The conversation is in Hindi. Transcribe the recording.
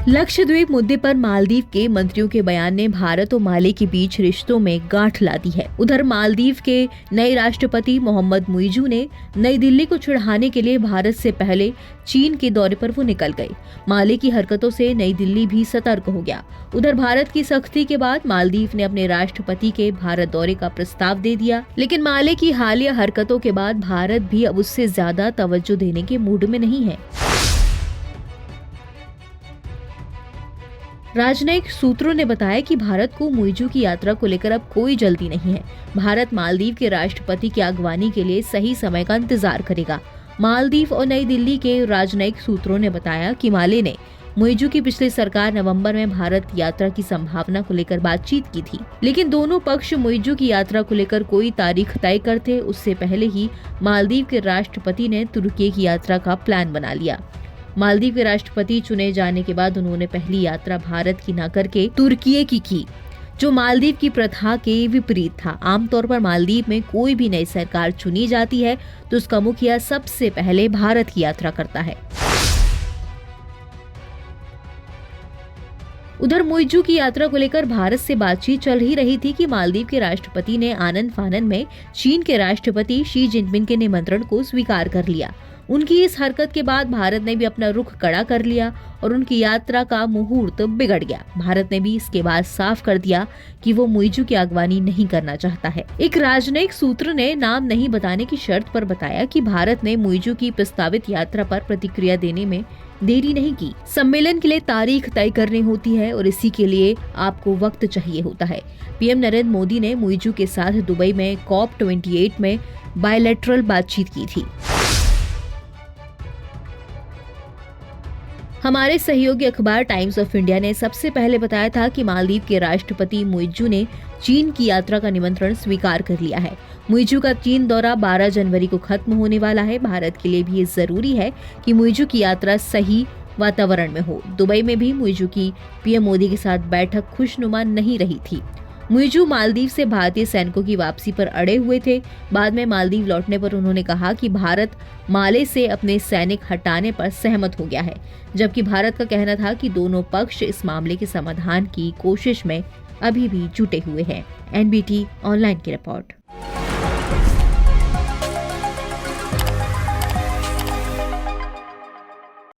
लक्षद्वीप मुद्दे पर मालदीव के मंत्रियों के बयान ने भारत और माले के बीच रिश्तों में गांठ ला दी है। उधर मालदीव के नए राष्ट्रपति मोहम्मद मुइजू ने नई दिल्ली को चिढ़ाने के लिए भारत से पहले चीन के दौरे पर वो निकल गए। माले की हरकतों से नई दिल्ली भी सतर्क हो गया। उधर भारत की सख्ती के बाद मालदीव ने अपने राष्ट्रपति के भारत दौरे का प्रस्ताव दे दिया, लेकिन माले की हालिया हरकतों के बाद भारत भी अब उससे ज्यादा तवज्जो देने के मूड में नहीं है। राजनयिक सूत्रों ने बताया कि भारत को मुइजू की यात्रा को लेकर अब कोई जल्दी नहीं है। भारत मालदीव के राष्ट्रपति की अगवानी के लिए सही समय का इंतजार करेगा। मालदीव और नई दिल्ली के राजनयिक सूत्रों ने बताया कि माले ने मुइजू की पिछली सरकार नवंबर में भारत यात्रा की संभावना को लेकर बातचीत की थी, लेकिन दोनों पक्ष मुइजू की यात्रा को लेकर कोई तारीख तय करते उससे पहले ही मालदीव के राष्ट्रपति ने तुर्की की यात्रा का प्लान बना लिया। मालदीव के राष्ट्रपति चुने जाने के बाद उन्होंने पहली यात्रा भारत की न करके तुर्की की, जो मालदीव की प्रथा के विपरीत था। आमतौर पर मालदीव में कोई भी नई सरकार चुनी जाती है तो उसका मुखिया सबसे पहले भारत की यात्रा करता है। उधर मुइजू की यात्रा को लेकर भारत से बातचीत चल ही रही थी कि मालदीव के राष्ट्रपति ने आनन फानन में चीन के राष्ट्रपति शी जिनपिंग के निमंत्रण को स्वीकार कर लिया। उनकी इस हरकत के बाद भारत ने भी अपना रुख कड़ा कर लिया और उनकी यात्रा का मुहूर्त बिगड़ गया। भारत ने भी इसके बाद साफ कर दिया कि वो मुइजू की अगवानी नहीं करना चाहता है। एक राजनयिक सूत्र ने नाम नहीं बताने की शर्त पर बताया कि भारत ने मुइजू की प्रस्तावित यात्रा पर प्रतिक्रिया देने में देरी नहीं की। सम्मेलन के लिए तारीख तय करनी होती है और इसी के लिए आपको वक्त चाहिए होता है। पीएम नरेंद्र मोदी ने मुइजू के साथ दुबई में COP28 में बायलैटरल बातचीत की थी। हमारे सहयोगी अखबार टाइम्स ऑफ इंडिया ने सबसे पहले बताया था कि मालदीव के राष्ट्रपति मुइजू ने चीन की यात्रा का निमंत्रण स्वीकार कर लिया है। मुइजू का चीन दौरा 12 जनवरी को खत्म होने वाला है। भारत के लिए भी ये जरूरी है कि मुइजू की यात्रा सही वातावरण में हो। दुबई में भी मुइजू की पीएम मोदी के साथ बैठक खुशनुमा नहीं रही थी। मुइजू मालदीव से भारतीय सैनिकों की वापसी पर अड़े हुए थे। बाद में मालदीव लौटने पर उन्होंने कहा कि भारत माले से अपने सैनिक हटाने पर सहमत हो गया है, जबकि भारत का कहना था कि दोनों पक्ष इस मामले के समाधान की कोशिश में अभी भी जुटे हुए हैं। NBT ऑनलाइन की रिपोर्ट।